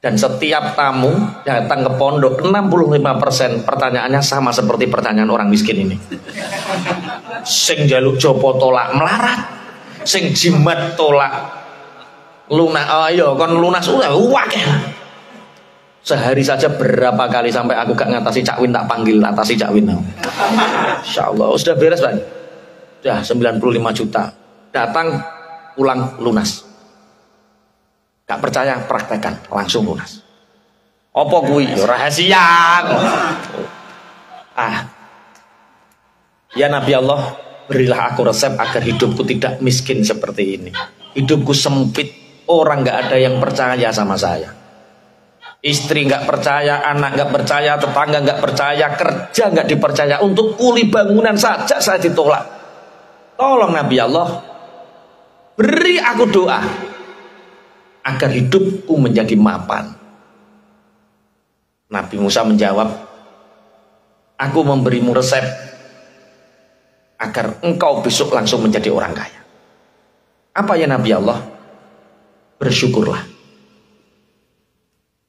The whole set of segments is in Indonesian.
Dan setiap tamu datang ke pondok 65% pertanyaannya sama seperti pertanyaan orang miskin ini. Sing jaluk jopo tolak melarat, sing jimat tolak lunas. Ayo kon lunas wakeh. Sehari saja berapa kali sampai aku gak ngatasi Cak Win, tak panggil atasi Cak Win. Insyaallah sudah beres, Pak. Sudah 95 juta. Datang pulang lunas. Gak percaya praktekan langsung lunas. Apa kuwi? Rahasia. Ya Nabi Allah, berilah aku resep agar hidupku tidak miskin seperti ini. Hidupku sempit, orang gak ada yang percaya sama saya. Istri gak percaya, anak gak percaya, tetangga gak percaya, kerja gak dipercaya. Untuk kuli bangunan saja saya ditolak. Tolong Nabi Allah, beri aku doa agar hidupku menjadi mapan. Nabi Musa menjawab, aku memberimu resep agar engkau besok langsung menjadi orang kaya. Apa ya Nabi Allah? Bersyukurlah.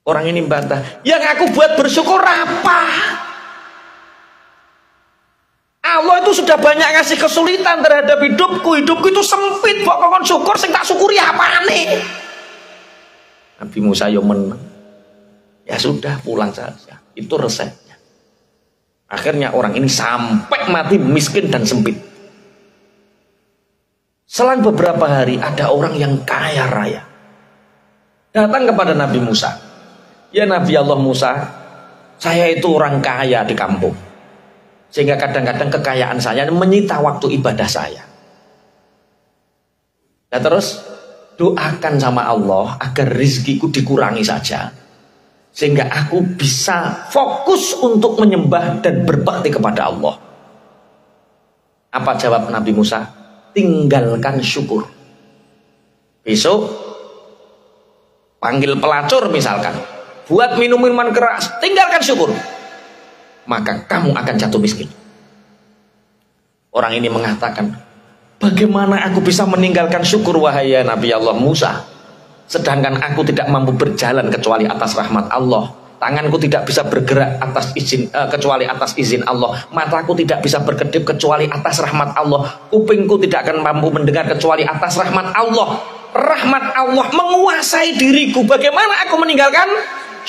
Orang ini bantah, yang aku buat bersyukur apa? Allah itu sudah banyak ngasih kesulitan terhadap hidupku. Hidupku itu sempit, kok kon syukur sing tak syukuri apa nih? Nabi Musa yo menang. Ya sudah, pulang saja. Itu resepnya. Akhirnya orang ini sampai mati miskin dan sempit. Selang beberapa hari ada orang yang kaya raya datang kepada Nabi Musa. Ya Nabi Allah Musa, saya itu orang kaya di kampung. Sehingga kadang-kadang kekayaan saya menyita waktu ibadah saya. Nah terus doakan sama Allah agar rizkiku dikurangi saja, sehingga aku bisa fokus untuk menyembah dan berbakti kepada Allah. Apa jawab Nabi Musa? Tinggalkan syukur. Besok panggil pelacur misalkan, buat minuman keras, tinggalkan syukur, maka kamu akan jatuh miskin. Orang ini mengatakan, bagaimana aku bisa meninggalkan syukur wahai Nabi Allah Musa, sedangkan aku tidak mampu berjalan kecuali atas rahmat Allah, tanganku tidak bisa bergerak atas izin kecuali atas izin Allah, mataku tidak bisa berkedip kecuali atas rahmat Allah, kupingku tidak akan mampu mendengar kecuali atas rahmat Allah. Rahmat Allah menguasai diriku, bagaimana aku meninggalkan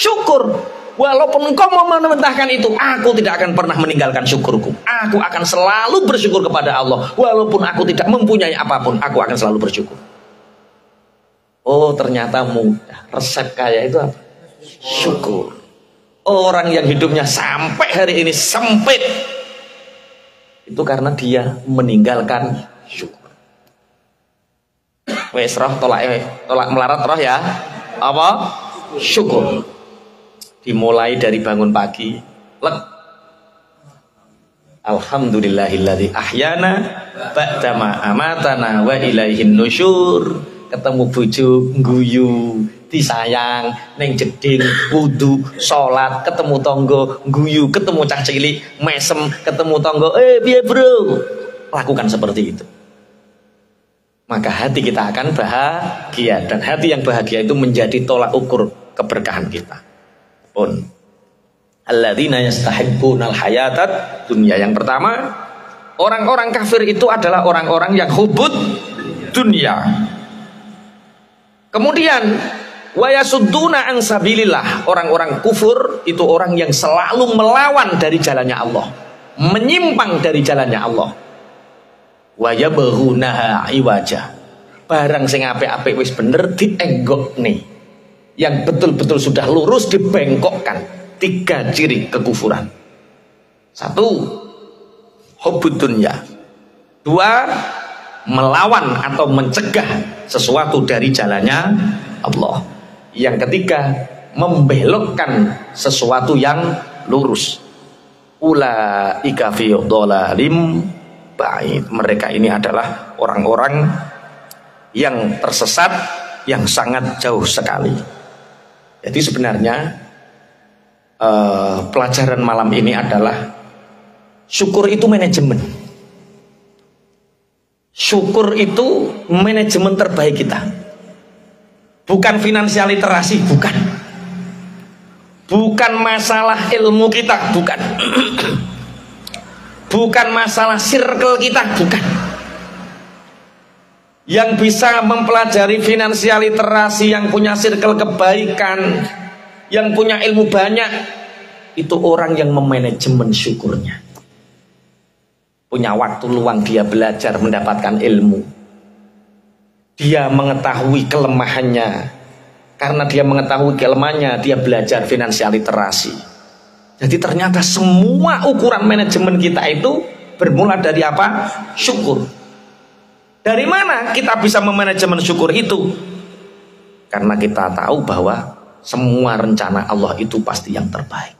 syukur? Walaupun engkau mau memerintahkan itu, aku tidak akan pernah meninggalkan syukurku. Aku akan selalu bersyukur kepada Allah. Walaupun aku tidak mempunyai apapun, aku akan selalu bersyukur. Oh, ternyata mudah. Resep kaya itu apa? Syukur. Orang yang hidupnya sampai hari ini sempit, itu karena dia meninggalkan syukur. Wes roh tolak melarat roh ya. Apa? Syukur. Dimulai dari bangun pagi, alhamdulillahilladzi ahyana ba'dama amatana wa ilaihin nusyur. Ketemu bojo guyu, disayang ning jeding, wudu, salat, ketemu tangga guyu, ketemu cah cilik mesem, ketemu tangga piye bro, lakukan seperti itu, maka hati kita akan bahagia, dan hati yang bahagia itu menjadi tolak ukur keberkahan kita. Pun alladzina yastahibbunal hayatat dunya. Yang pertama, orang-orang kafir itu adalah orang-orang yang hubud dunia. Kemudian wa yasudduna an sabilillah, orang-orang kufur itu orang yang selalu melawan dari jalannya Allah, menyimpang dari jalannya Allah. Wa yabghunaha iwaja, barang sing apik-apik wis bener dienggok nih, yang betul-betul sudah lurus dibengkokkan. 3 ciri kekufuran. 1, hubbud dunya. 2, melawan atau mencegah sesuatu dari jalannya Allah. Yang ketiga, membelokkan sesuatu yang lurus. Ulaika fi dhalalim ba'id. Mereka ini adalah orang-orang yang tersesat, yang sangat jauh sekali. Jadi sebenarnya pelajaran malam ini adalah syukur itu manajemen. Syukur itu manajemen terbaik kita. Bukan finansial literasi, bukan. bukan masalah ilmu kita, bukan. Bukan masalah circle kita, bukan. Yang bisa mempelajari finansial literasi, yang punya circle kebaikan, yang punya ilmu banyak, itu orang yang memanajemen syukurnya. Punya waktu luang dia belajar mendapatkan ilmu. Dia mengetahui kelemahannya. Karena dia mengetahui kelemahannya, dia belajar finansial literasi. Jadi ternyata semua ukuran manajemen kita itu bermula dari apa? Syukur. Dari mana kita bisa memanajemen syukur itu? Karena kita tahu bahwa semua rencana Allah itu pasti yang terbaik.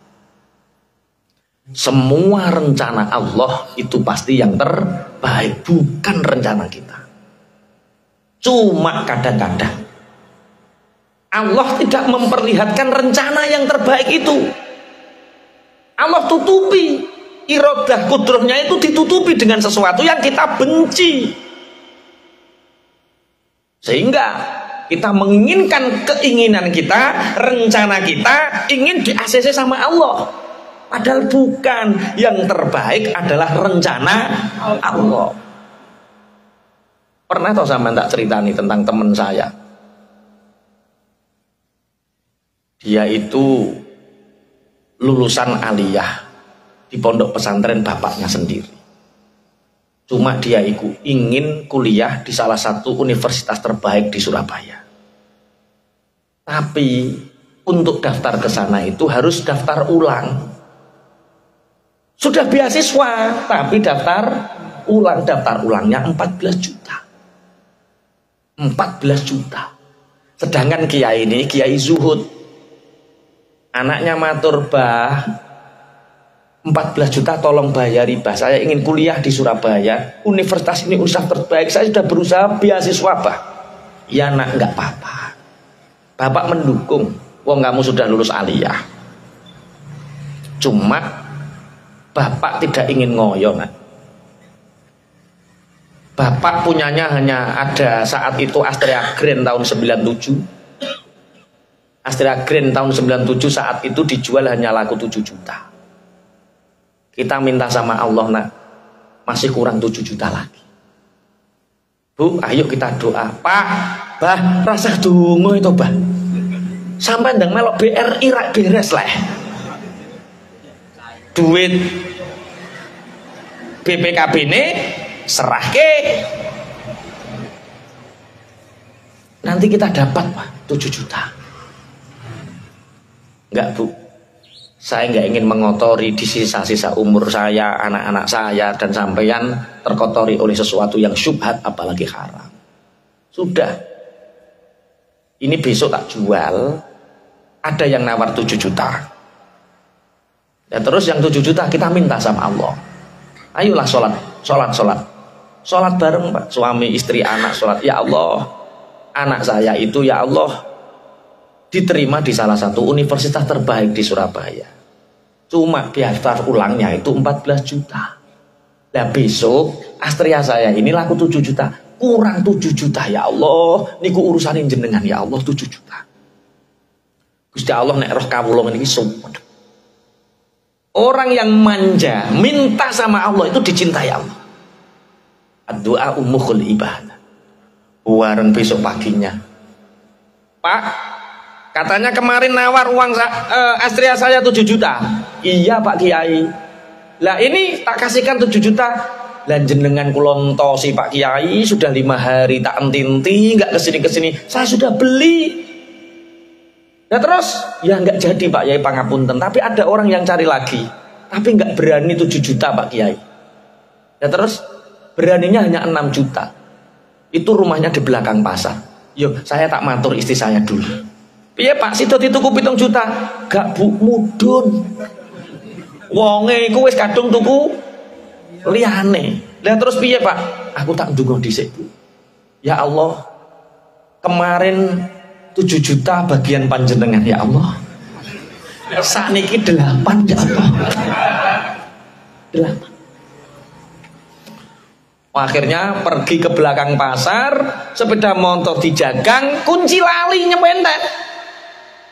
Semua rencana Allah itu pasti yang terbaik, bukan rencana kita. Cuma kadang-kadang Allah tidak memperlihatkan rencana yang terbaik itu. Allah tutupi, iradah kudrohnya itu ditutupi dengan sesuatu yang kita benci. Sehingga kita menginginkan keinginan kita, rencana kita ingin di-ACC sama Allah. Padahal bukan, yang terbaik adalah rencana Allah. Pernah toh sama tak cerita nih tentang teman saya. Dia itu lulusan aliyah di pondok pesantren bapaknya sendiri. Cuma dia ingin kuliah di salah satu universitas terbaik di Surabaya. Tapi untuk daftar ke sana itu harus daftar ulang. Sudah beasiswa, tapi daftar ulangnya 14 juta. 14 juta. Sedangkan kiai ini kiai zuhud. Anaknya matur, "Bah, 14 juta tolong bayari, Bah. Saya ingin kuliah di Surabaya. Universitas ini universitas terbaik. Saya sudah berusaha beasiswa, Bah." "Ya nak, enggak apa-apa. Bapak mendukung. Wong kamu sudah lulus aliyah. Cuma Bapak tidak ingin ngoyo, nak. Bapak punyanya hanya ada saat itu Astrea Grand tahun 97. Astrea Grand tahun 97 saat itu dijual hanya laku 7 juta. Kita minta sama Allah, nak, masih kurang 7 juta lagi. Bu, ayo kita doa. Pak, Bah, rasa dungo itu, Bah. Sampai ndang melok BRI rak beres lah. Duit BPKB ini serah ke, nanti kita dapat, Pak, 7 juta. Enggak, Bu, saya enggak ingin mengotori di sisa-sisa umur saya, anak-anak saya, dan sampeyan terkotori oleh sesuatu yang syubhat apalagi haram. Sudah, ini besok tak jual. Ada yang nawar 7 juta. Ya terus yang 7 juta kita minta sama Allah. Ayolah sholat bareng, Pak. Suami, istri, anak sholat. Ya Allah, anak saya itu ya Allah diterima di salah satu universitas terbaik di Surabaya. Cuma daftar ulangnya itu 14 juta. Nah besok Astria saya ini laku 7 juta. Kurang 7 juta ya Allah. Niku urusanin jenengan ya Allah 7 juta. Gusti Allah nek roh kawula niki sumpah. Orang yang manja minta sama Allah itu dicintai Allah. Doa umukhul ibadah. Warung besok paginya, Pak, katanya kemarin nawar uang Astria saya 7 juta. Iya Pak Kiai. Lah ini tak kasihkan 7 juta. Lah jenengan kulontosi Pak Kiai sudah 5 hari tak enti-enti nggak kesini. Saya sudah beli. Nah terus ya nggak jadi Pak Kiai, pangapunten. Tapi ada orang yang cari lagi, tapi nggak berani 7 juta Pak Kiai. Ya terus beraninya hanya 6 juta. Itu rumahnya di belakang pasar. Yuk saya tak matur istri saya dulu. Piye Pak, situ dituku 7 juta. Gak Bu, mudun. Wonge iku wis kadung tuku liyane. Lah terus piye Pak? Aku tak ndonga dhisik Bu. Ya Allah, kemarin 7 juta bagian panjenengan ya Allah. Sakniki 8 ya Allah. 8. Akhirnya pergi ke belakang pasar, sepeda motor dijagang, kunci lali nyependek.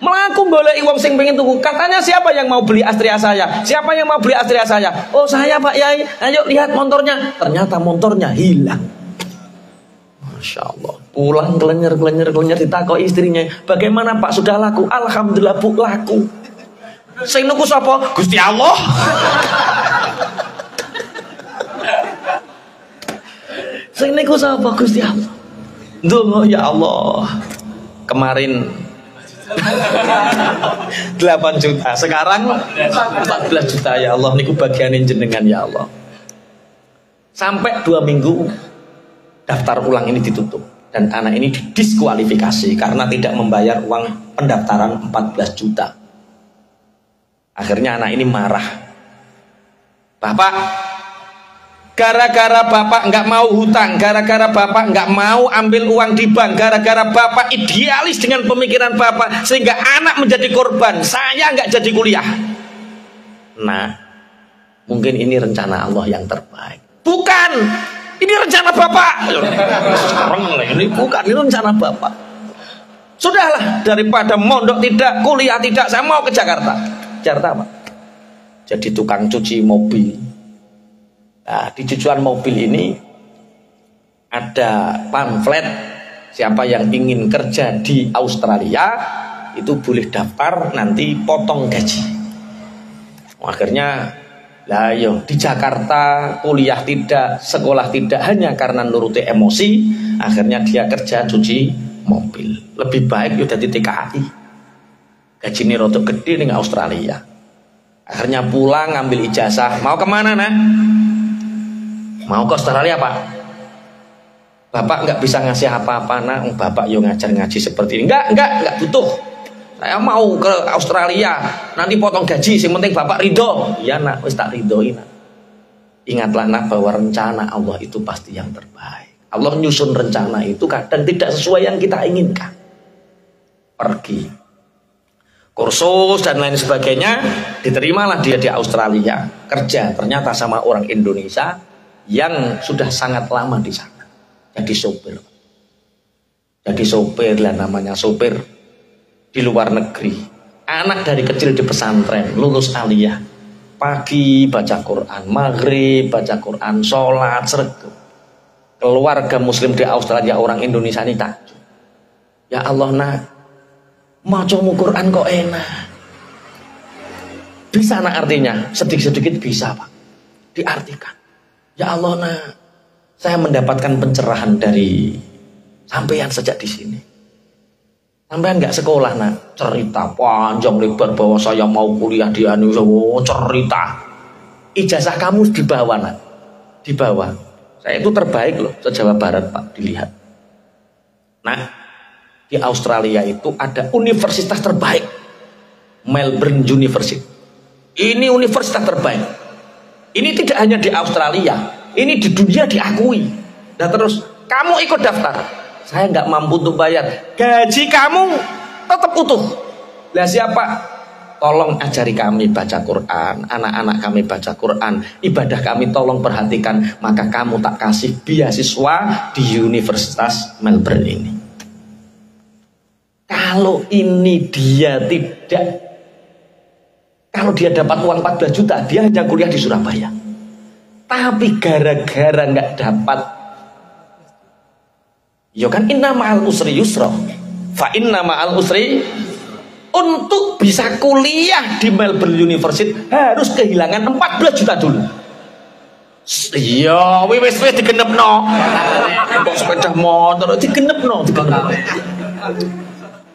Melaku golek wong sing pengen tuku. Katanya siapa yang mau beli Astrea saya? Siapa yang mau beli Astrea saya? Oh saya Pak Yai. Ayo lihat motornya. Ternyata motornya hilang. Masya Allah. Pulang kelenyer ditakok istrinya. Bagaimana Pak sudah laku? Alhamdulillah Bu laku. Sing nuku sapa? Gusti Allah. Sing niku sapa? Gusti Allah. Ndonga ya Allah. Kemarin 8 juta, sekarang 14 juta ya Allah, niku bagianin jenengan ya Allah. Sampai 2 minggu daftar ulang ini ditutup dan anak ini didiskualifikasi karena tidak membayar uang pendaftaran 14 juta. Akhirnya anak ini marah. Bapak, gara-gara Bapak nggak mau hutang, gara-gara Bapak nggak mau ambil uang di bank, gara-gara Bapak idealis dengan pemikiran Bapak sehingga anak menjadi korban, saya nggak jadi kuliah. Nah, mungkin ini rencana Allah yang terbaik. Bukan, ini rencana Bapak. Ini bukan, ini rencana Bapak. Sudahlah, daripada mondok tidak, kuliah tidak, saya mau ke Jakarta. Jakarta apa? Jadi tukang cuci mobil. Nah, di cucian mobil ini ada pamflet, siapa yang ingin kerja di Australia itu boleh daftar, nanti potong gaji. Akhirnya lah yo di Jakarta kuliah tidak, sekolah tidak, hanya karena nuruti emosi, akhirnya dia kerja cuci mobil. Lebih baik yo dadi TKI. Gaji ini rotok gede nih Australia. Akhirnya pulang ngambil ijazah. Mau kemana nak? Mau ke Australia Pak. Bapak nggak bisa ngasih apa-apa nak. Bapak yo ngajar ngaji seperti ini. Enggak butuh. Saya mau ke Australia. Nanti potong gaji. Yang penting Bapak ridho. Iya nak, wis tak ridhoi nak. Ingatlah nak bahwa rencana Allah itu pasti yang terbaik. Allah nyusun rencana itu kadang tidak sesuai yang kita inginkan. Pergi kursus dan lain sebagainya, diterimalah dia di Australia kerja, ternyata sama orang Indonesia yang sudah sangat lama di sana, jadi sopir lah, namanya sopir di luar negeri. Anak dari kecil di pesantren, lulus aliyah, pagi baca Quran, maghrib baca Quran, sholat sergap. Keluarga muslim di Australia, orang Indonesia ini takjub, ya Allah nak, macamu Quran kok enak. Bisa nak artinya? Sedikit-sedikit bisa Pak. Diartikan. Ya Allah nak, saya mendapatkan pencerahan dari sampean sejak di sini. Sampean nggak sekolah nak, cerita panjang lebar bahwa saya mau kuliah di Indonesia, cerita. Ijazah kamu dibawa nak, dibawa. Saya itu terbaik loh, se-Jawa Barat Pak, dilihat. Nah, di Australia itu ada universitas terbaik, Melbourne University. Ini universitas terbaik. Ini tidak hanya di Australia, ini di dunia diakui. Dan terus kamu ikut daftar. Saya nggak mampu untuk bayar. Gaji kamu tetap utuh. Lah siapa? Tolong ajari kami baca Quran, anak-anak kami baca Quran, ibadah kami tolong perhatikan. Maka kamu tak kasih beasiswa di Universitas Melbourne ini. Kalau ini dia tidak, kalau dia dapat uang 14 juta, dia hanya kuliah di Surabaya. Tapi gara-gara nggak dapat, ya kan inna ma'al usri yusra, fa inna ma'al usri, untuk bisa kuliah di Melbourne University harus kehilangan 14 juta dulu. Iya, wis digenepno. Kok sepeda motor digenepno.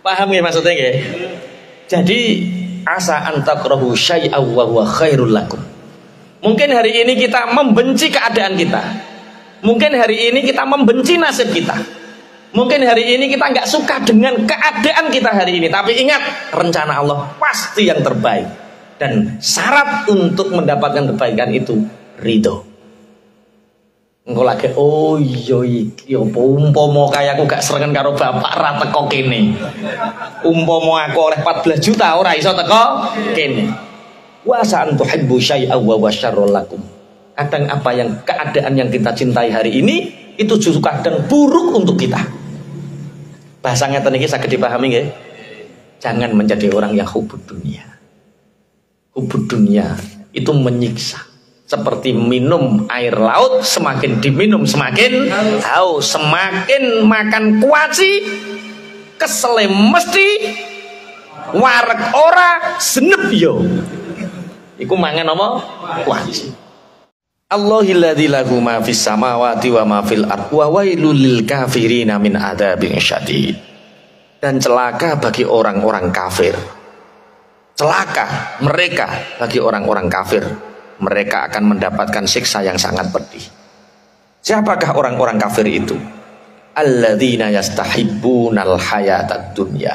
Paham ya maksudnya ya? Jadi asa antakrahu syai'a wa huwa khairul lakum. Mungkin hari ini kita membenci keadaan kita. Mungkin hari ini kita membenci nasib kita. Mungkin hari ini kita nggak suka dengan keadaan kita hari ini. Tapi ingat, rencana Allah pasti yang terbaik. Dan syarat untuk mendapatkan kebaikan itu ridho. Engko lagi oh iya iki apa umpama kaya aku gak serengen karo bapak ra teko kene. Umpama aku oleh 14 juta ora iso teko kene. Wa sa'an tuhibbu syai'a wa syarrul lakum. Kadang apa yang keadaan yang kita cintai hari ini itu justru kadang buruk untuk kita. Bahasa ngeten iki saged dipahami nggih? Jangan menjadi orang yang hubud dunia. Hubud dunia itu menyiksa. Seperti minum air laut, semakin diminum semakin haus. Semakin makan kuaci, kesele mesti, wareg ora, senep yo. Iku mangan apa? Kuaci. Allahilladzi lahu ma fis samawati wa ma fil ardh wa wailul lil kafirin min adzabin syadid. Dan celaka bagi orang-orang kafir. Celaka mereka bagi orang-orang kafir. Mereka akan mendapatkan siksa yang sangat pedih. Siapakah orang-orang kafir itu? Alladzina yastahibbunal hayatad dunya.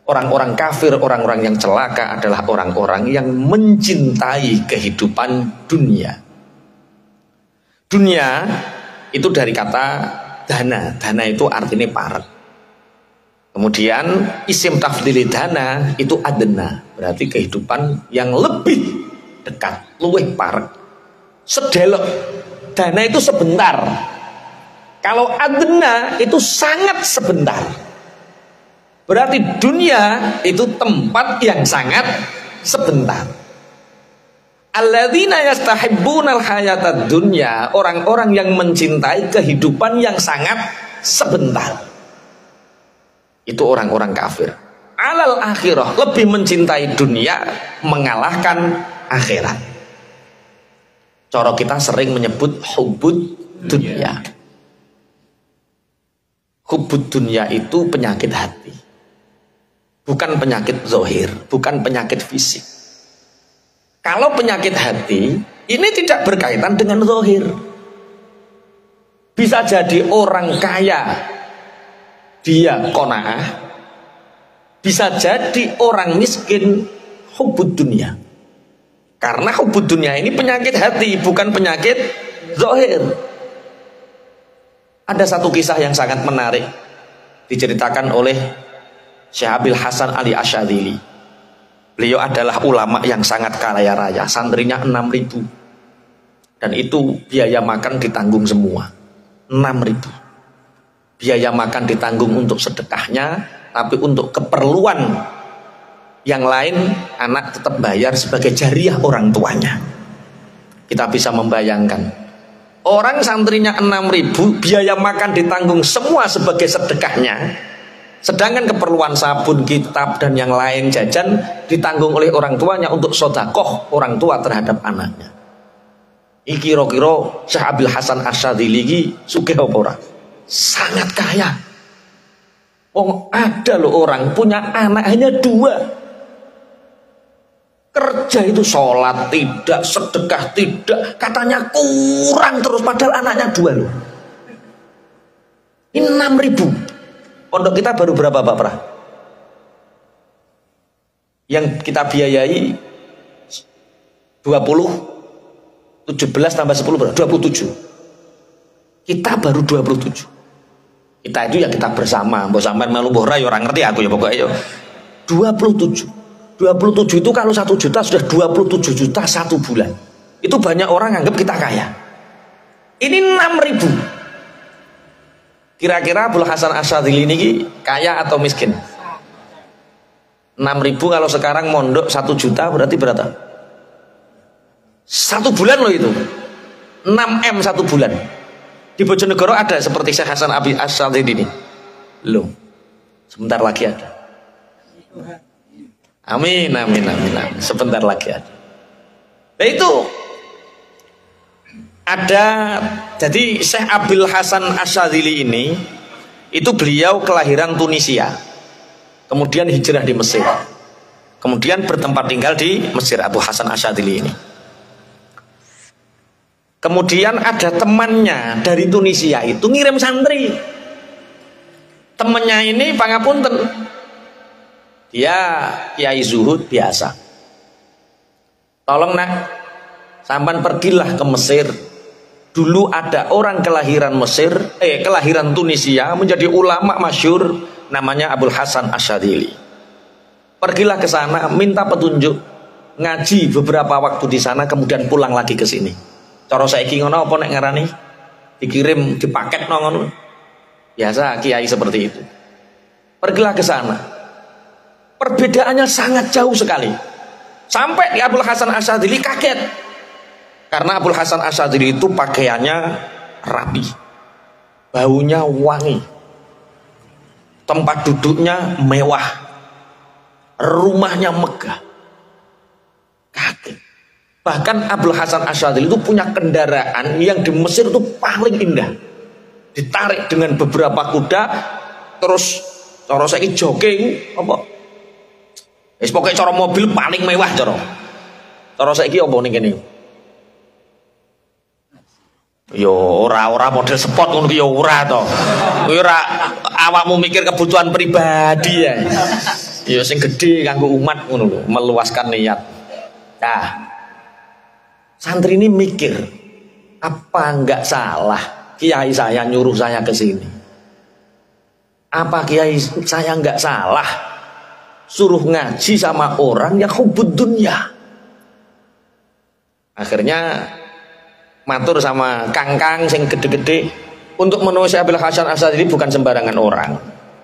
Orang-orang kafir, orang-orang yang celaka adalah orang-orang yang mencintai kehidupan dunia. Dunia itu dari kata dana. Dana itu artinya parek. Kemudian isim tafdili dana itu adna, berarti kehidupan yang lebih dekat, luwih parek. Sedelok. Dana itu sebentar. Kalau adna itu sangat sebentar. Berarti dunia itu tempat yang sangat sebentar. Alladzina yastahibbunal hayatad dunya, orang-orang yang mencintai kehidupan yang sangat sebentar. Itu orang-orang kafir. Alal akhirah, lebih mencintai dunia mengalahkan akhirat. Cara kita sering menyebut hubud dunia. Hubud dunia itu penyakit hati. Bukan penyakit zahir, bukan penyakit fisik. Kalau penyakit hati, ini tidak berkaitan dengan zahir. Bisa jadi orang kaya, dia qanaah, bisa jadi orang miskin hubud dunia. Karena hubud dunia ini penyakit hati, bukan penyakit zahir. Ada satu kisah yang sangat menarik diceritakan oleh Syekh Abil Hasan Ali Asyadzili. Beliau adalah ulama yang sangat kaya raya, santrinya 6.000. Dan itu biaya makan ditanggung semua. 6.000. Biaya makan ditanggung untuk sedekahnya, tapi untuk keperluan yang lain anak tetap bayar sebagai jariah orang tuanya. Kita bisa membayangkan, orang santrinya 6.000, biaya makan ditanggung semua sebagai sedekahnya, sedangkan keperluan sabun, kitab dan yang lain jajan ditanggung oleh orang tuanya untuk sedekah orang tua terhadap anaknya. Iki kira-kira Syekh Abil Hasan Asyadzili iki sugih apa ora? Sangat kaya. Oh, ada loh orang punya anak hanya 2. Kerja itu sholat tidak, sedekah tidak, katanya kurang terus, padahal anaknya 2 loh. Ini 6.000. Pondok kita baru berapa Pak Prah? Yang kita biayai 20, 17 tambah 10 berapa? 27. Kita baru 27. Kita itu ya kita bersama, mbok sampean melu mbok ora ya ora ngerti aku ya pokoknya ya. 27. 27 itu kalau 1 juta sudah 27 juta 1 bulan. Itu banyak orang anggap kita kaya. Ini 6.000. Kira-kira Abul Hasan Asyadzili ini kaya atau miskin? 6.000 kalau sekarang mondok 1 juta berarti berapa? 1 bulan loh itu. 6M 1 bulan. Di Bojonegoro ada seperti Syekh Hasan Abi Asyadzili ini. Loh. Sebentar lagi ada. Amin, amin, amin, amin. Sebentar lagi ada. Nah itu ada, jadi Syekh Abil Hasan Asyadzili ini itu beliau kelahiran Tunisia, kemudian hijrah di Mesir, kemudian bertempat tinggal di Mesir. Abu Hasan Asyadzili ini kemudian ada temannya dari Tunisia itu ngirim santri. Temannya ini pangapunten, dia kiai zuhud biasa. Tolong nak, sampan pergilah ke Mesir. Dulu ada orang kelahiran Mesir, kelahiran Tunisia menjadi ulama masyhur namanya Abul Hasan Asyadzili. Pergilah ke sana, minta petunjuk, ngaji beberapa waktu di sana, kemudian pulang lagi ke sini. Cara saiki ngono apa nek ngarani? Dikirim, dipaket ngono. Biasa kiai seperti itu. Pergilah ke sana. Perbedaannya sangat jauh sekali. Sampai di Abul Hasan Asyadzili kaget. Karena Abul Hasan Asyadzili itu pakaiannya rapi, baunya wangi, tempat duduknya mewah, rumahnya megah. Kaget. Bahkan Abul Hasan Asyadzili itu punya kendaraan yang di Mesir itu paling indah. Ditarik dengan beberapa kuda, terus cara saiki jogging apa? Wis pokoke cara mobil paling mewah cara. Cara saiki apa ning kene? Yo ora model sport ngono ki yo ora to. Kuwi ora awakmu mikir kebutuhan pribadi ya. Yo sing gedhe kanggo umat ngono lho, meluaskan niat. Nah, santri ini mikir, apa enggak salah kiai saya nyuruh saya ke sini? Apa kiai saya enggak salah suruh ngaji sama orang yang hubud dunya? Akhirnya matur sama kangkang sing gede-gede, untuk menemui Syekh Abul Hasan Asyadzili bukan sembarangan orang.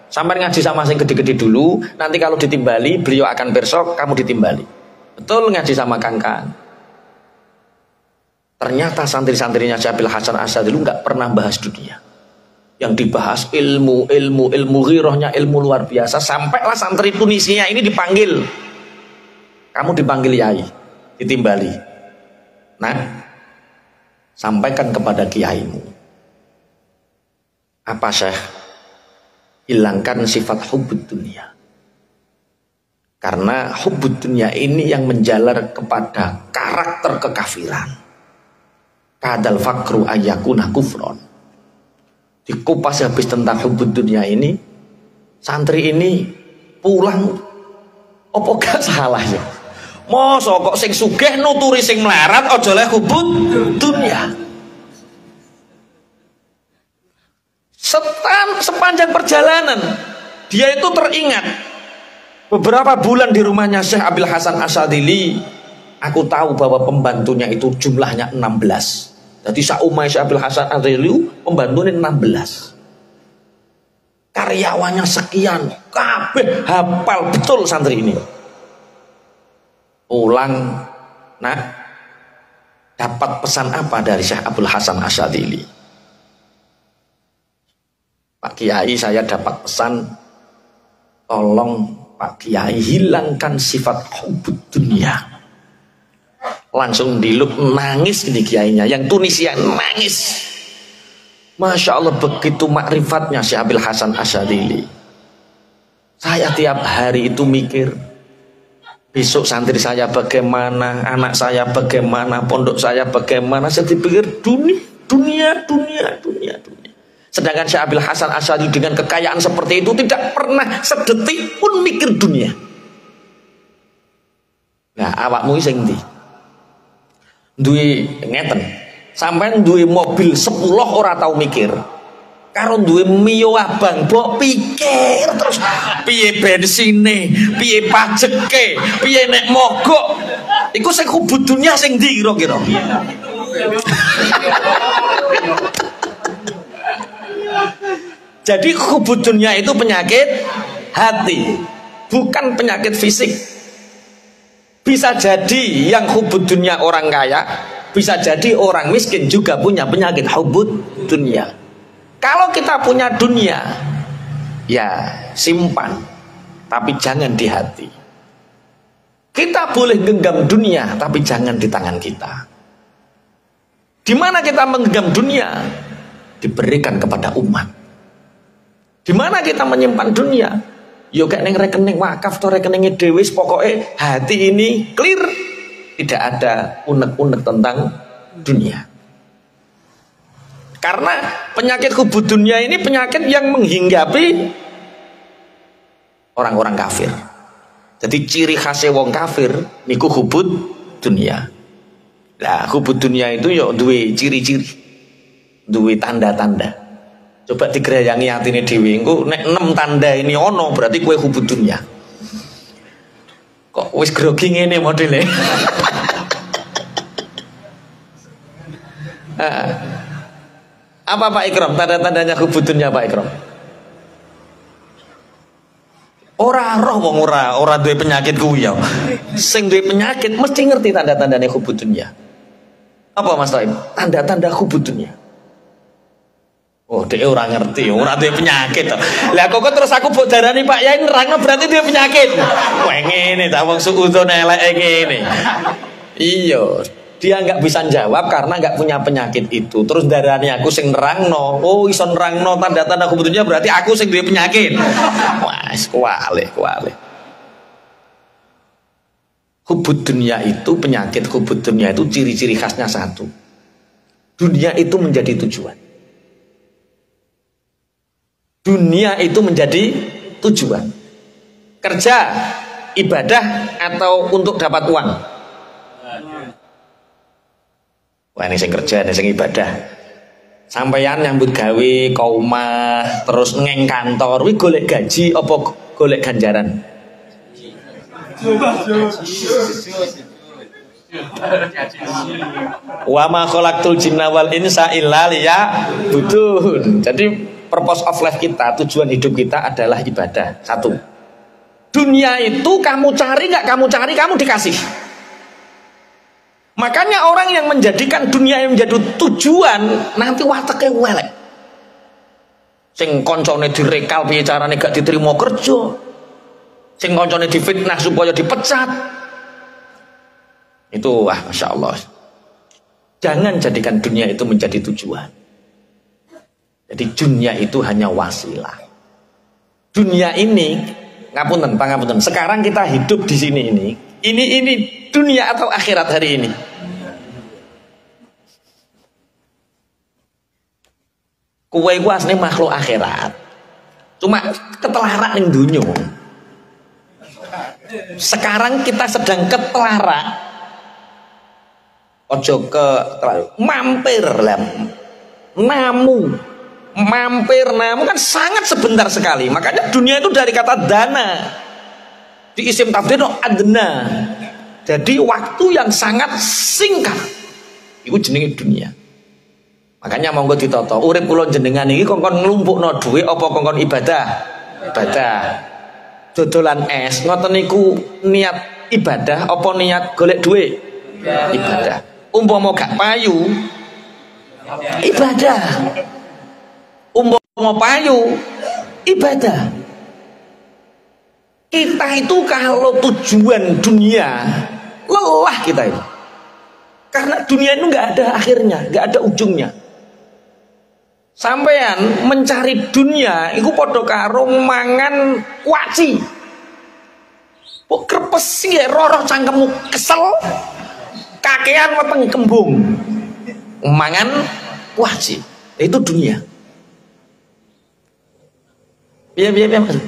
Sampai ngaji sama sing gede-gede dulu, nanti kalau ditimbali beliau akan besok kamu ditimbali. Betul ngaji sama kangkang. Ternyata santri-santrinya Syekh Abul Hasan Asyadzili nggak pernah bahas dunia. Yang dibahas ilmu ghirohnya, ilmu luar biasa. Sampailah santri Tunisia ini dipanggil. Kamu dipanggil yai, ditimbali. Nah, sampaikan kepada kiaimu. Apa Syekh? Hilangkan sifat hubbud dunia. Karena hubbud dunia ini yang menjalar kepada karakter kekafiran. Kadal fakru ayyakuna kufron. Dikupas habis tentang hubbud dunia ini, santri ini pulang apa gak salah ya? Mosok kok sing sugih nuturi sing melarat aja leh hubbud dunia. Sepanjang perjalanan dia itu teringat beberapa bulan di rumahnya Syekh Abul Hasan Asyadzili. Aku tahu bahwa pembantunya itu jumlahnya 16. Jadi saumai Syekh Abul Hasan Asyadzili pembantunya 16. Karyawannya sekian, kabeh hafal betul santri ini. Pulang, nah, dapat pesan apa dari Syekh Abul Hasan Asyadzili? Pak Kiai, saya dapat pesan, tolong Pak Kiai hilangkan sifat hubbud dunia. Langsung diluk nangis ini kiainya, yang Tunisia nangis. Masya Allah, begitu makrifatnya Syekh Abul Hasan Asyadzili. Saya tiap hari itu mikir, besok santri saya bagaimana, anak saya bagaimana, pondok saya bagaimana. Saya dipikir dunia. Sedangkan Syekh Abul Hasan Asyadzili dengan kekayaan seperti itu tidak pernah sedetik pun mikir dunia. Nah, awakmu sing ndi? Duwe ngeten, sampean duwe mobil 10 ora tau mikir. Karo duwe Mio abang mbok pikir terus piye bensine, piye pajeke, piye nek mogok. Iku sing hubbud dunya sing ndi kira-kira? Jadi hubbud dunya itu penyakit hati, bukan penyakit fisik. Bisa jadi yang hubbud dunya orang kaya, bisa jadi orang miskin juga punya penyakit hubbud dunya. Kalau kita punya dunia, ya simpan, tapi jangan di hati. Kita boleh genggam dunia, tapi jangan di tangan kita. Di mana kita menggenggam dunia? Diberikan kepada umat. Di mana kita menyimpan dunia? Yo kayak neng rekening wakaf atau rekeningnya dewis, pokoknya hati ini clear, tidak ada unek-unek tentang dunia. Karena penyakit hubbud dunia ini penyakit yang menghinggapi orang-orang kafir. Jadi ciri khasnya wong kafir niku hubbud dunia. Nah, hubbud dunia itu yo duwe ciri-ciri, duwe tanda-tanda. Coba digerayangi hatine dhewe, engko nek 6 tanda ini ono berarti kowe hubbud dunya. Kok wis grogi ngene modele. Apa Pak Ikram tanda-tandanya hubbud dunya Pak Ikram? Ora roh wong ora duwe penyakit kuwi ya. Sing duwe penyakit mesti ngerti tanda-tandane hubud dunya. Apa Mas Taim? Tanda-tanda hubud dunya. Oh, dia ora ngerti, ora duwe penyakit to. Lah kok terus aku mbok darani Pak Yai nerangno berarti duwe penyakit. Wah ngene ta wong suudon eleke ngene. Iya, dia nggak bisa jawab karena nggak punya penyakit itu. Terus darani aku sing nerangno. Oh, iso nerangno tanda-tanda hubud dunya berarti aku sing duwe penyakit. Wah, kuwale. Hubud dunia itu, penyakit hubud dunia itu ciri-ciri khasnya satu. Dunia itu menjadi tujuan. Dunia itu menjadi tujuan. Kerja, ibadah, atau untuk dapat uang. Wah ini sing kerja, ini sing ibadah. Sampeyan nyambut gawe, kaumah, terus ngeng kantor, wi golek gaji apa golek ganjaran? Wa ma khalaqtul jinna wal insa illa liya'budun. Jadi purpose of life kita, tujuan hidup kita adalah ibadah. Satu. Dunia itu kamu cari nggak kamu cari, kamu dikasih. Makanya orang yang menjadikan dunia yang menjadi tujuan nanti wateke welek. Sing koncone direkal piye carane gak diterima kerja. Sing koncone difitnah supaya dipecat. Itu Masya Allah. Jangan jadikan dunia itu menjadi tujuan. Jadi dunia itu hanya wasilah. Dunia ini ngapunten. Sekarang kita hidup di sini ini dunia atau akhirat hari ini? Kowe iku asline makhluk akhirat. Cuma ketelarak ning dunya. Sekarang kita sedang ketelarak. Ojo ke mampir lah. Mampir kan sangat sebentar sekali. Makanya dunia itu dari kata dana. Di isim tafdhil adna. Jadi waktu yang sangat singkat. Itu jenenge dunia. Makanya monggo ditata. Urip kula jenengan iki kongkon nglumpukno dhuwit apa kongkon ibadah? Ibadah. Dodolan es ngoten niku niat ibadah apa niat golek dhuwit? Ibadah. Umpama gak payu ibadah. Umpama payu ibadah. Kita itu kalau tujuan dunia lelah kita itu. Karena dunia itu nggak ada akhirnya, nggak ada ujungnya. Sampean mencari dunia iku padha karo mangan waci. Kok krepes ya roroh cangkemmu kesel. Kakean weteng kembung. Mangan waci. Itu dunia. Biar Mas.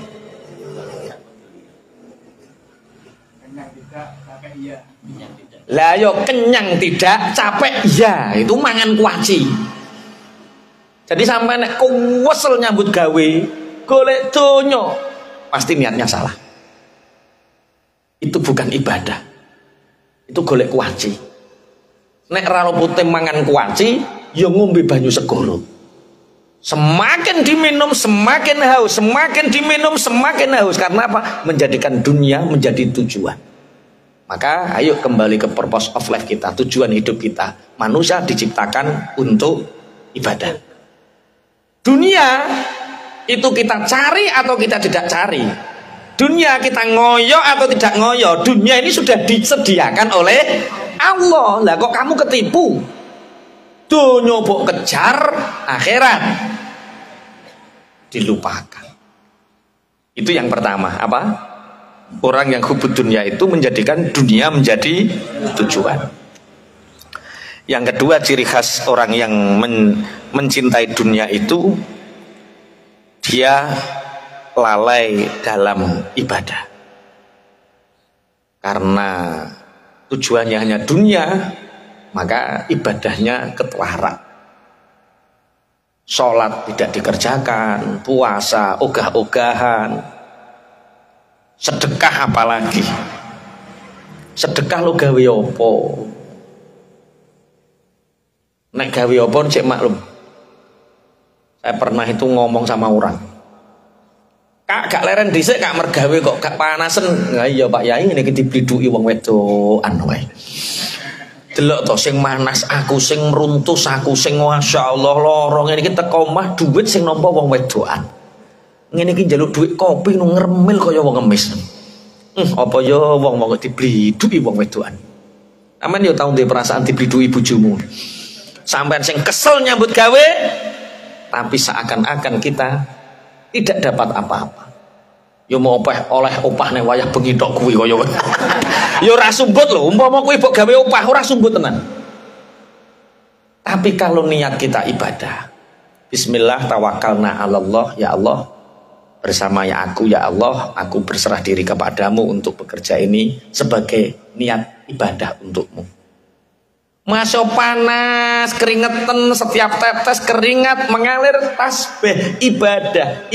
Lah yo kenyang tidak, capek iya, itu mangan kuaci. Jadi sampai nek kuwesel nyambut gawe, golek donya, pasti niatnya salah. Itu bukan ibadah. Itu golek kuaci. Nek ra putih mangan kuaci, yo ngombe banyu segoro. Semakin diminum semakin haus, semakin diminum semakin haus. Karena apa? Menjadikan dunia menjadi tujuan. Maka ayo kembali ke purpose of life kita, tujuan hidup kita. Manusia diciptakan untuk ibadah. Dunia itu kita cari atau kita tidak cari. Dunia kita ngoyo atau tidak ngoyo. Dunia ini sudah disediakan oleh Allah. Lah kok kamu ketipu? Dunia mbok kejar, akhirat dilupakan. Itu yang pertama. Apa? Orang yang hubud dunia itu menjadikan dunia menjadi tujuan. Yang kedua, ciri khas orang yang mencintai dunia itu dia lalai dalam ibadah. Karena tujuannya hanya dunia, maka ibadahnya ketelarak. Sholat tidak dikerjakan, puasa ogah-ogahan, sedekah apalagi. Sedekah lo gawe apa? Nek gawe apa cek maklum. Saya pernah itu ngomong sama orang. Kak gak leren dhisik Kak mergawe kok gak panasen. Lah iya Pak Yai niki dibliduki wong wedokan wae. Delok to sing manas aku, sing meruntus aku, sing masyaallah lara ngene iki teko omah duit sing nampa wong wedokan. Ngene iki njaluk duit kopi nu ngremil kaya wong ngemis. Apa ya wong-wong dibliduki wong wedokan. Aman yo tau ndek perasaan dibliduki bojomu. Sampean sing kesel nyambut gawe tapi seakan-akan kita tidak dapat apa-apa. Yo mau oleh opah ning wayah bengi tok kuwi kaya. Yo ora sumbut lho, umpama kuwi mbok gawe opah ora sumbut tenan. Tapi kalau niat kita ibadah, bismillah tawakkalna 'alallah, ya Allah, bersama ya Allah, aku berserah diri kepadamu untuk bekerja ini sebagai niat ibadah untukmu. Masya panas, keringetan, setiap tetes keringat mengalir, tasbih, ibadah,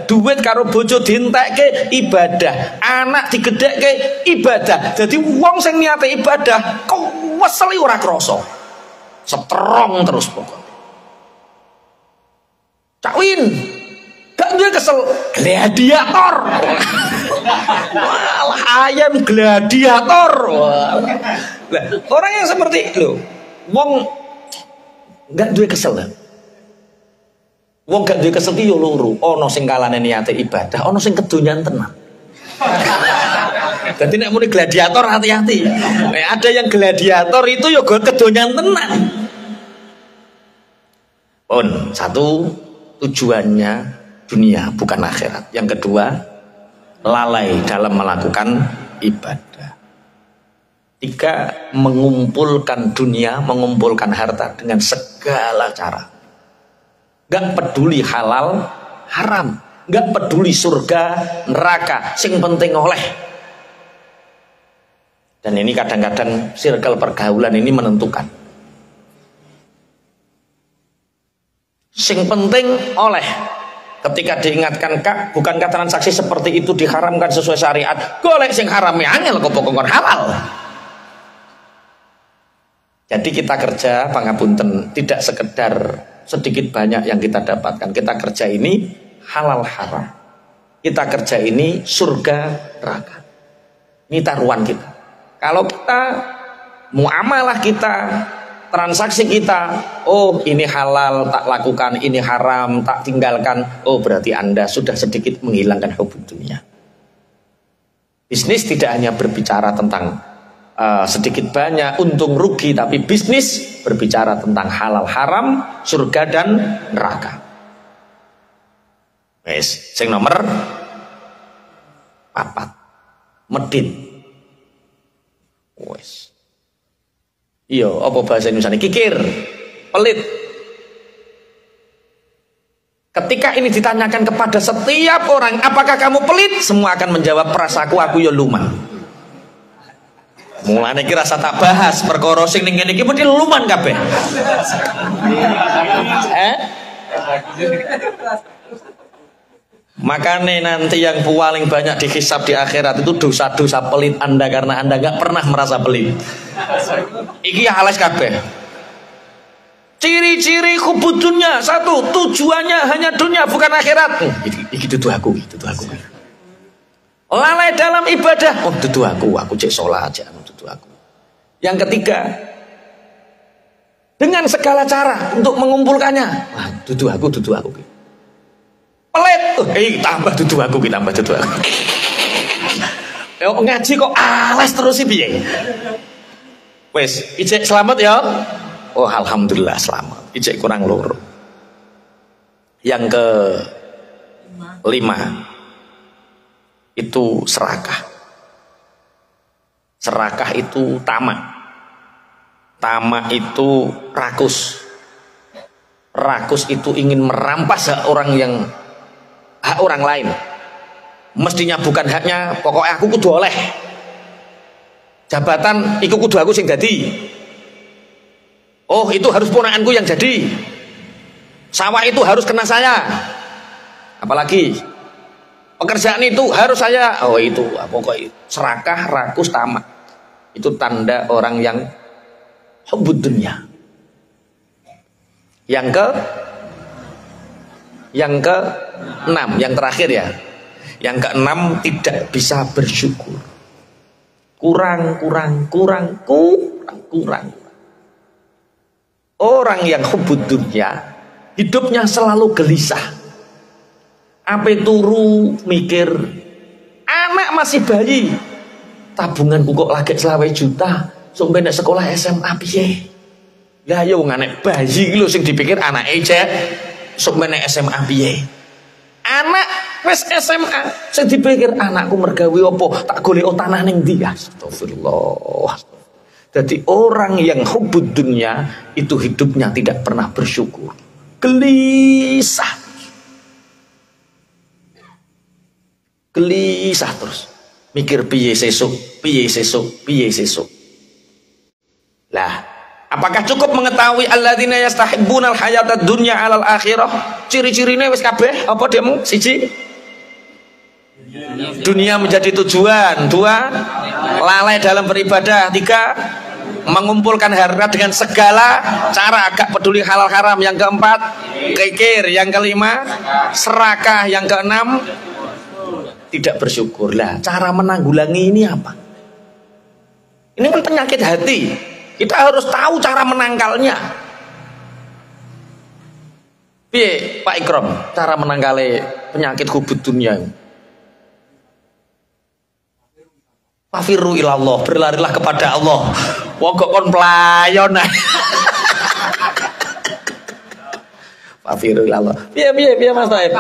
duit karo bojo dientekke ibadah, anak digedhekke ibadah. Jadi wong sing niate ibadah kok weseli ora krasa. Strong terus pokoknya. Cak Win, gak duwe kesel gladiator. Walah ayam gladiator. Lah, orang yang seperti lo, wong gak duwe kesel. Wong gak duwe kesel ki yo loro. Ana sing kalane niate ibadah, ana sing kedonyan tenan. Jadi nek muni gladiator hati-hati. Ada yang gladiator itu yo kedonyan tenan. Satu tujuannya dunia bukan akhirat. Yang kedua lalai dalam melakukan ibadah. 3 mengumpulkan dunia, mengumpulkan harta dengan segala cara. Gak peduli halal, haram, gak peduli surga, neraka, sing penting oleh. Dan ini kadang-kadang circle pergaulan ini menentukan. Sing penting oleh. Ketika diingatkan Kak, bukankah transaksi seperti itu diharamkan sesuai syariat? Golek sing haram ya angel kok pokoknya halal. Jadi kita kerja pangapunten tidak sekedar sedikit banyak yang kita dapatkan. Kita kerja ini halal haram. Kita kerja ini surga neraka. Ini taruhan kita. Kalau kita muamalah kita, transaksi kita, oh ini halal tak lakukan, ini haram tak tinggalkan, oh berarti Anda sudah sedikit menghilangkan hubung dunia. Bisnis tidak hanya berbicara tentang sedikit banyak untung rugi, tapi bisnis berbicara tentang halal haram, surga dan neraka. Wes, sing nomor 4 medit. Wes. Iya, apa bahasa Indonesia ini? Kikir, pelit. Ketika ini ditanyakan kepada setiap orang, apakah kamu pelit? Semua akan menjawab perasaku, aku ya luman. Mulane iki rasa tak bahas perkara sing ning kene iki mesti luman kabeh. Makanya nanti yang paling banyak dihisab di akhirat itu dosa-dosa pelit Anda karena Anda gak pernah merasa pelit. Iki halas kabeh. Ciri-ciri hubud dunia 1, tujuannya hanya dunia bukan akhirat. Iki dudu aku, dudu aku. Lalai dalam ibadah, oh dudu aku cek sholat aja, dudu aku. Yang ketiga, dengan segala cara untuk mengumpulkannya, wah dudu aku. Pelit, tambah dudu aku. Ngaji kok alas terus sih piye? Wes, ijek selamat ya. Oh alhamdulillah selamat. Ijek kurang loro. Yang ke-5 itu serakah. Serakah itu tamak. Tamak itu rakus. Rakus itu ingin merampas hak orang lain. Mestinya bukan haknya, pokoknya aku kudu oleh. Jabatan iku kudu aku sing dadi. Oh, itu harus ponakanku yang jadi. Sawah itu harus kena saya. Apalagi pekerjaan itu harus saya. Oh itu pokoknya serakah, rakus, tamak. Itu tanda orang yang hubbud dunya. Yang ke-6, yang terakhir ya. Yang keenam, tidak bisa bersyukur. Kurang. Orang yang hubbud dunya, hidupnya selalu gelisah. Ape turu mikir, anak masih bayi, tabunganku kok lagi 20 juta, sampai nek sekolah SMA piye? Lah yo anak bayi lho sing dipikir anak ejek, sampai nek SMA piye? Anak wis SMA sing dipikir anakku mergawe opo, tak golek tanah ning ndi? Astagfirullah. Jadi orang yang hubbud dunya itu hidupnya tidak pernah bersyukur. Gelisah terus. Mikir piye sesuk. Lah, apakah cukup mengetahui alladzina yastahibbunal hayatad dunya 'alal akhirah? Ciri-cirine wis kabeh apa demo? Siji, dunia menjadi tujuan. 2, lalai dalam beribadah. 3, mengumpulkan harta dengan segala cara, agak peduli halal haram. Yang 4, kikir. Yang 5, serakah. Yang 6, tidak bersyukur. Lah, cara menanggulangi ini apa? Ini kan penyakit hati. Kita harus tahu cara menangkalnya. Piye Pak Ikram, cara menangkali penyakit hubbud dunya? Fafiru ilallah, berlarilah kepada Allah. Wong kok kon pelayon. Fafiru ilallah. Piye Mas Taib?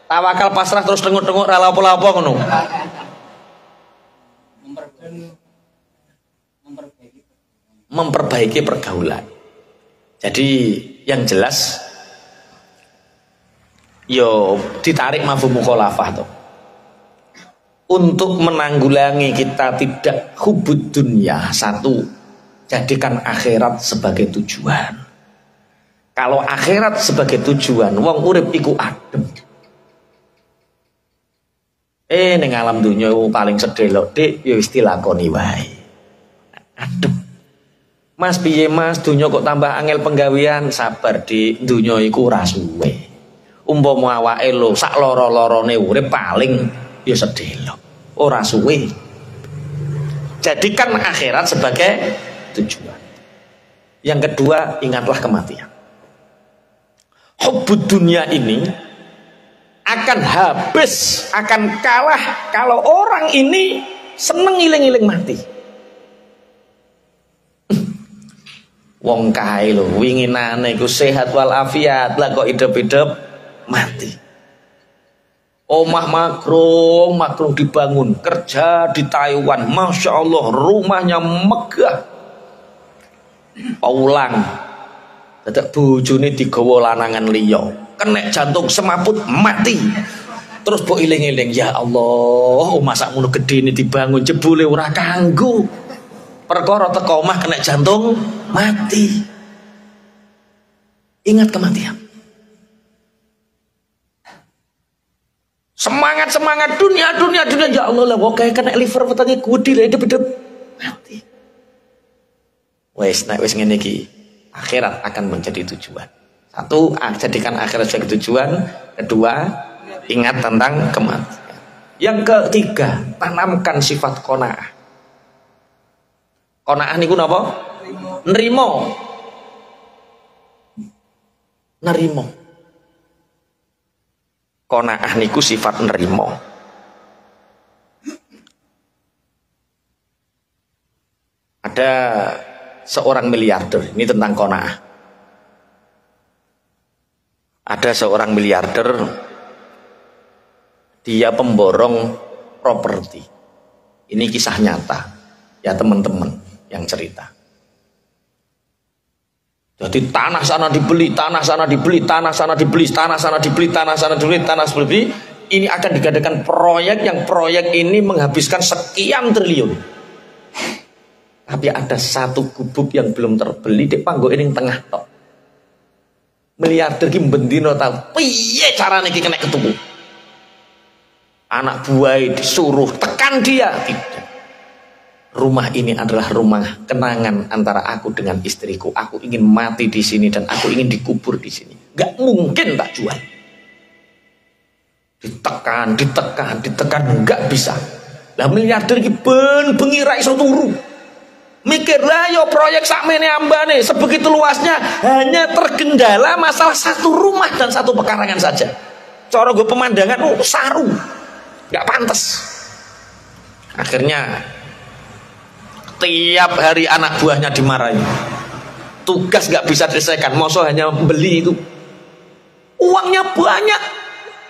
Tawakal pasrah terus tengok-tengok ra lapo-lapo ngono. Memperbaiki pergaulan. Jadi yang jelas yo ditarik mafhum mukhalafah tuh. Untuk menanggulangi kita tidak hubbud dunya, 1, jadikan akhirat sebagai tujuan. Kalau akhirat sebagai tujuan, wong urip iku adem. Ning alam dunya paling sedelok dik ya wis dilakoni wae. Adem. Mas piye Mas, dunya kok tambah angel penggawean? Sabar dik, dunya iku ora suwe. Umpama awake lho sak loro-lorone urip paling ya sedelok, ora suwe. Jadikan akhirat sebagai tujuan. Yang kedua, ingatlah kematian. Hubbud dunya ini akan habis, akan kalah kalau orang ini seneng iling-iling mati. Wong kae lho winginane iku sehat walafiat, lah kok hidup-hidup mati. Omah makrung dibangun, kerja di Taiwan, masya Allah, rumahnya megah. Paulang, dadak bojone digawa lanangan liya, kenek jantung semaput mati. Terus mbok iling-iling, ya Allah, omah sakmono gedene dibangun jebule ora kanggo. Perkara teko omah kenek jantung mati. Ingat kematian. Semangat dunia ya Allah lah kok kayak kena liver wetenge gudi lah hidup mati. Wes ngene iki akhirat akan menjadi tujuan. 1, jadikan akhirat sebagai tujuan. 2, ingat tentang kematian. Yang ketiga, tanamkan sifat qanaah. Qanaah niku napa? Nerimo. Qanaah niku sifat nerimo. Ada seorang miliarder, ini tentang qanaah. Ada seorang miliarder, dia pemborong properti. Ini kisah nyata, ya teman-teman yang cerita. Jadi tanah sana dibeli, tanah sana dibeli, tanah sana dibeli, tanah sana dibeli, tanah sana dibeli, tanah sana dibeli. Ini akan digadakan proyek yang proyek ini menghabiskan sekian triliun. Tapi ada satu gubuk yang belum terbeli di panggo ini tengah tok. Miliarder ki bendino tahu piye carane iki kena ketuku. Anak buah disuruh tekan dia, tidak. Rumah ini adalah rumah kenangan antara aku dengan istriku. Aku ingin mati di sini dan aku ingin dikubur di sini. Gak mungkin tak jual. Ditekan, enggak bisa. Lah miliarder iki ben bengi ra iso turu. Mikir lah yo proyek sakmene ambane sebegitu luasnya hanya tergendala masalah satu rumah dan satu pekarangan saja. Cara gue pemandangan saru. Enggak pantas. Akhirnya tiap hari anak buahnya dimarahi. Tugas nggak bisa diselesaikan, masa hanya beli itu. Uangnya banyak.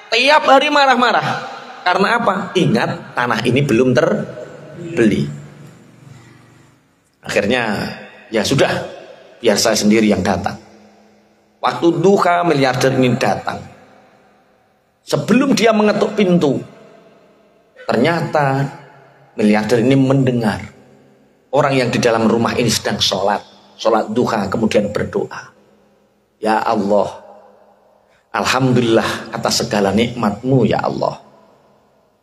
Tiap hari marah-marah. Karena apa? Ingat tanah ini belum terbeli. Akhirnya ya sudah, biar saya sendiri yang datang. Waktu duha miliarder ini datang. Sebelum dia mengetuk pintu, ternyata miliarder ini mendengar orang yang di dalam rumah ini sedang sholat duha, kemudian berdoa. Ya Allah, alhamdulillah atas segala nikmat-Mu ya Allah.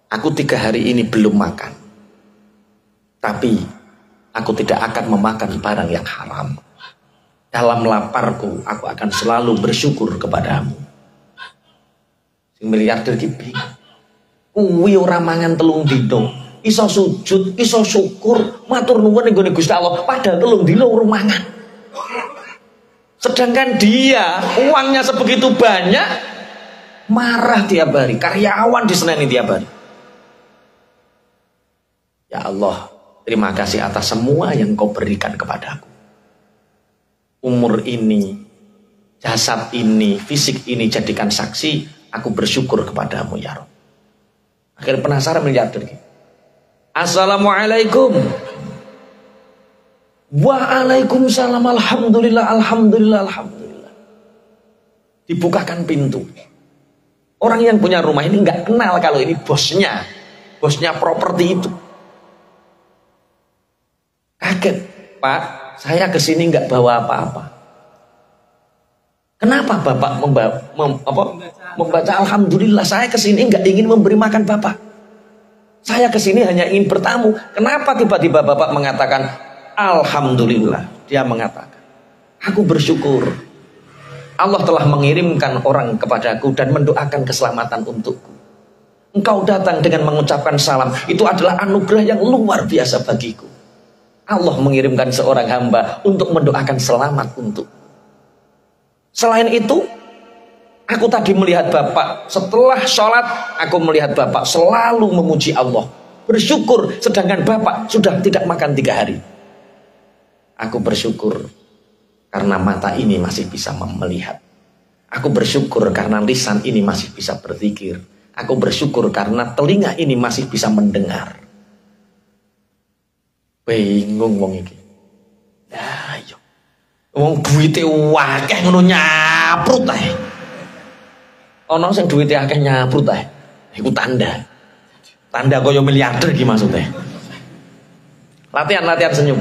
Aku 3 hari ini belum makan, tapi aku tidak akan memakan barang yang haram. Dalam laparku, aku akan selalu bersyukur kepadamu. Si miliarder iki bingung. Kuwi ora mangan 3 dino, iso sujud, iso syukur, matur nuwun ning gone Gusti Allah, padahal 3 dino urung mangan. Sedangkan dia uangnya sebegitu banyak, marah tiap hari, karyawan diseneni tiap hari. Ya Allah, terima kasih atas semua yang Kau berikan kepadaku. Umur ini, jasad ini, fisik ini jadikan saksi, aku bersyukur kepadamu ya Rabb. Akhirnya penasaran miliarder. Assalamualaikum. Waalaikumsalam. Alhamdulillah. Dibukakan pintu. Orang yang punya rumah ini nggak kenal kalau ini bosnya properti itu. Kaget, Pak, saya kesini nggak bawa apa-apa. Kenapa Bapak membaca Alhamdulillah? Saya kesini nggak ingin memberi makan Bapak. Saya kesini hanya ingin bertamu. Kenapa tiba-tiba Bapak mengatakan Alhamdulillah? Dia mengatakan, aku bersyukur Allah telah mengirimkan orang kepadaku dan mendoakan keselamatan untukku. Engkau datang dengan mengucapkan salam. Itu adalah anugerah yang luar biasa bagiku. Allah mengirimkan seorang hamba untuk mendoakan selamat untuk. Selain itu, aku tadi melihat Bapak, setelah sholat, aku melihat Bapak selalu memuji Allah. Bersyukur, sedangkan Bapak sudah tidak makan 3 hari. Aku bersyukur karena mata ini masih bisa melihat. Aku bersyukur karena lisan ini masih bisa berzikir. Aku bersyukur karena telinga ini masih bisa mendengar. Bingung wong iki. Nah, yo. Wong duwite akeh ngono nyaprut ae. Ana sing duwite akeh nyaprut ae. Iku tanda. Tanda kaya miliarder iki maksudnya. Latihan senyum.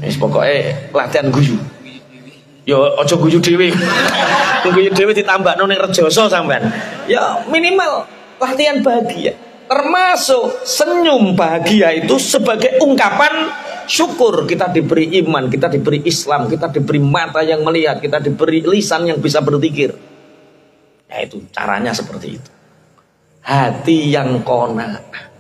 Wis pokoke latihan guyu. Yo aja guyu dhewe. Guyu dhewe ditambakno ning rejoso sampean. Ya minimal latihan bahagia. Termasuk senyum bahagia itu sebagai ungkapan syukur. Kita diberi iman, kita diberi Islam, kita diberi mata yang melihat, kita diberi lisan yang bisa berzikir. Ya itu caranya seperti itu. Hati yang qanaah.